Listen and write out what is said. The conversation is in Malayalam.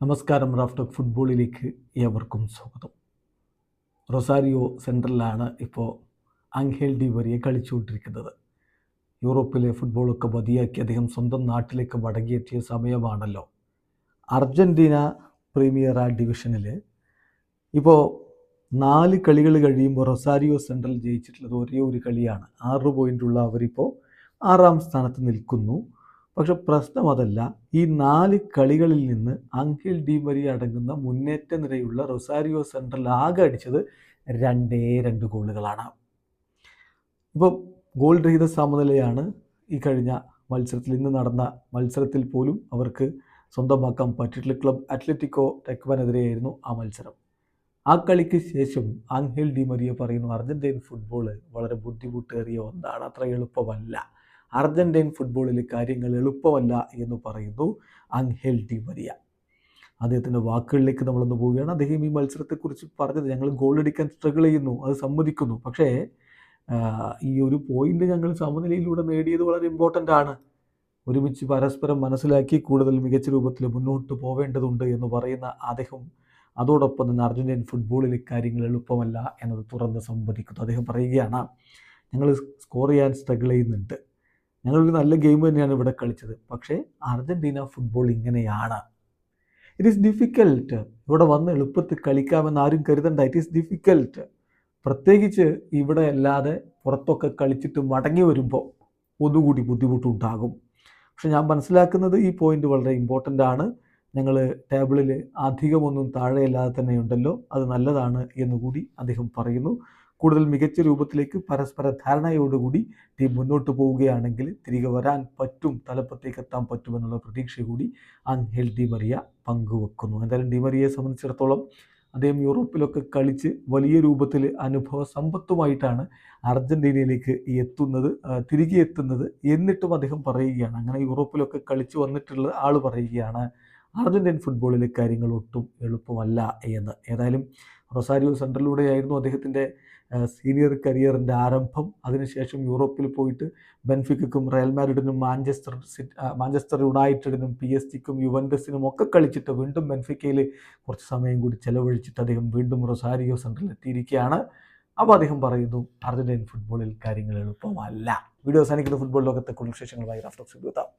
നമസ്കാരം. റാഫ്റ്റോക്ക് ഫുട്ബോളിലേക്ക് ഏവർക്കും സ്വാഗതം. റൊസാരിയോ സെൻട്രലിലാണ് ഇപ്പോൾ ആംഗേൽ ഡി മരിയ കളിച്ചുകൊണ്ടിരിക്കുന്നത്. യൂറോപ്പിലെ ഫുട്ബോളൊക്കെ മതിയാക്കി അദ്ദേഹം സ്വന്തം നാട്ടിലേക്ക് മടങ്ങിയെത്തിയ സമയമാണല്ലോ. അർജൻറ്റീന പ്രീമിയർ ഡിവിഷനിൽ ഇപ്പോൾ 4 കളികൾ കഴിയുമ്പോൾ റൊസാരിയോ സെൻട്രൽ ജയിച്ചിട്ടുള്ളത് ഒരേ ഒരു കളിയാണ്. 6 പോയിൻ്റുള്ള അവരിപ്പോൾ 6ാം സ്ഥാനത്ത് നിൽക്കുന്നു. പക്ഷെ പ്രശ്നം അതല്ല. ഈ 4 കളികളിൽ നിന്ന് ആംഗേൽ ഡി മരിയ അടങ്ങുന്ന മുന്നേറ്റ നിരയുള്ള റൊസാരിയോ സെൻട്രൽ ആകെ അടിച്ചത് 2 ഗോളുകളാണ്. ഇപ്പോൾ ഗോൾ രഹിത സമനിലയാണ് ഈ കഴിഞ്ഞ മത്സരത്തിൽ. ഇന്ന് നടന്ന മത്സരത്തിൽ പോലും അവർക്ക് സ്വന്തമാക്കാൻ പറ്റിയിട്ടുള്ള ക്ലബ് അത്ലറ്റിക്കോ ടെക്വനെതിരെയായിരുന്നു ആ മത്സരം. ആ കളിക്ക് ശേഷം ആംഗേൽ ഡി മരിയ പറയുന്നു, അർജൻറ്റീൻ ഫുട്ബോൾ വളരെ ബുദ്ധിമുട്ടേറിയ ഒന്നാണ്, അത്ര എളുപ്പമല്ല. അർജൻറ്റീൻ ഫുട്ബോളിൽ കാര്യങ്ങൾ എളുപ്പമല്ല എന്ന് പറയുന്നു ആംഗേൽ ഡി മരിയ. അദ്ദേഹത്തിൻ്റെ വാക്കുകളിലേക്ക് നമ്മളൊന്ന് പോവുകയാണ്. അദ്ദേഹം ഈ മത്സരത്തെക്കുറിച്ച് പറഞ്ഞത്, ഞങ്ങൾ ഗോളടിക്കാൻ സ്ട്രഗിൾ ചെയ്യുന്നു, അത് സമ്മതിക്കുന്നു. പക്ഷേ ഈ ഒരു പോയിൻ്റ് ഞങ്ങൾ സമനിലയിലൂടെ നേടിയത് വളരെ ഇമ്പോർട്ടൻ്റ് ആണ്. ഒരുമിച്ച് പരസ്പരം മനസ്സിലാക്കി കൂടുതൽ മികച്ച രൂപത്തിൽ മുന്നോട്ട് പോവേണ്ടതുണ്ട് എന്ന് പറയുന്ന അദ്ദേഹം അതോടൊപ്പം തന്നെ അർജൻറ്റീൻ ഫുട്ബോളിൽ കാര്യങ്ങൾ എളുപ്പമല്ല എന്നത് തുറന്ന് സമ്മതിക്കുന്നു. അദ്ദേഹം പറയുകയാണ്, ഞങ്ങൾ സ്കോർ ചെയ്യാൻ സ്ട്രഗിൾ ചെയ്യുന്നുണ്ട്, ഞങ്ങളൊരു നല്ല ഗെയിം തന്നെയാണ് ഇവിടെ കളിച്ചത്. പക്ഷേ അർജൻറ്റീന ഫുട്ബോൾ ഇങ്ങനെയാണ്. It is difficult. ഇവിടെ വന്ന് എളുപ്പത്തിൽ കളിക്കാമെന്ന് ആരും കരുതണ്ട. It is difficult. പ്രത്യേകിച്ച് ഇവിടെ അല്ലാതെ പുറത്തൊക്കെ കളിച്ചിട്ട് മടങ്ങി വരുമ്പോൾ ഒന്നുകൂടി ബുദ്ധിമുട്ടുണ്ടാകും. പക്ഷെ ഞാൻ മനസ്സിലാക്കുന്നത് ഈ പോയിൻ്റ് വളരെ ഇമ്പോർട്ടൻ്റ് ആണ്. ഞങ്ങൾ ടേബിളിൽ അധികമൊന്നും താഴെയല്ലാതെ തന്നെ ഉണ്ടല്ലോ, അത് നല്ലതാണ് എന്നുകൂടി അദ്ദേഹം പറയുന്നു. കൂടുതൽ മികച്ച രൂപത്തിലേക്ക് പരസ്പര ധാരണയോടുകൂടി ടീം മുന്നോട്ട് പോവുകയാണെങ്കിൽ തിരികെ വരാൻ പറ്റും, തലപ്പത്തേക്ക് എത്താൻ പറ്റുമെന്നുള്ള പ്രതീക്ഷ കൂടി ആംഗേൽ ഡി മരിയ പങ്കുവെക്കുന്നു. എന്തായാലും ഡി മരിയയെ സംബന്ധിച്ചിടത്തോളം അദ്ദേഹം യൂറോപ്പിലൊക്കെ കളിച്ച് വലിയ രൂപത്തിൽ അനുഭവ സമ്പത്തുമായിട്ടാണ് അർജൻറ്റീനയിലേക്ക് തിരികെ എത്തുന്നത്. എന്നിട്ടും അദ്ദേഹം പറയുകയാണ്, അങ്ങനെ യൂറോപ്പിലൊക്കെ കളിച്ച് വന്നിട്ടുള്ള ആൾ പറയുകയാണ്, അർജൻറ്റീൻ ഫുട്ബോളിലെ കാര്യങ്ങൾ ഒട്ടും എളുപ്പമല്ല എന്ന്. ഏതായാലും റൊസാരിയോ സെൻട്രലിലൂടെയായിരുന്നു അദ്ദേഹത്തിൻ്റെ സീനിയർ കരിയറിൻ്റെ ആരംഭം. അതിനുശേഷം യൂറോപ്പിൽ പോയിട്ട് ബെൻഫിക്കയ്ക്കും റയൽ മാഡ്രിഡിനും മാഞ്ചസ്റ്റർ യുണൈറ്റഡിനും PSG-ക്കും യുവൻറ്റസിനും ഒക്കെ കളിച്ചിട്ട് വീണ്ടും ബെൻഫിക്കയിൽ കുറച്ച് സമയം കൂടി ചെലവഴിച്ചിട്ട് അദ്ദേഹം വീണ്ടും റൊസാരിയോ സെൻട്രലിൽ എത്തിയിരിക്കുകയാണ്. അപ്പോൾ അദ്ദേഹം പറയുന്നു, അർജൻറ്റീൻ ഫുട്ബോളിൽ കാര്യങ്ങൾ എളുപ്പമല്ല. വീഡിയോ അവസാനിക്കുന്ന ഫുട്ബോൾ ലോകത്തെ കൂടുതൽ വിശേഷങ്ങളുമായി റാഫ്റ്റോക്സ് എത്താം.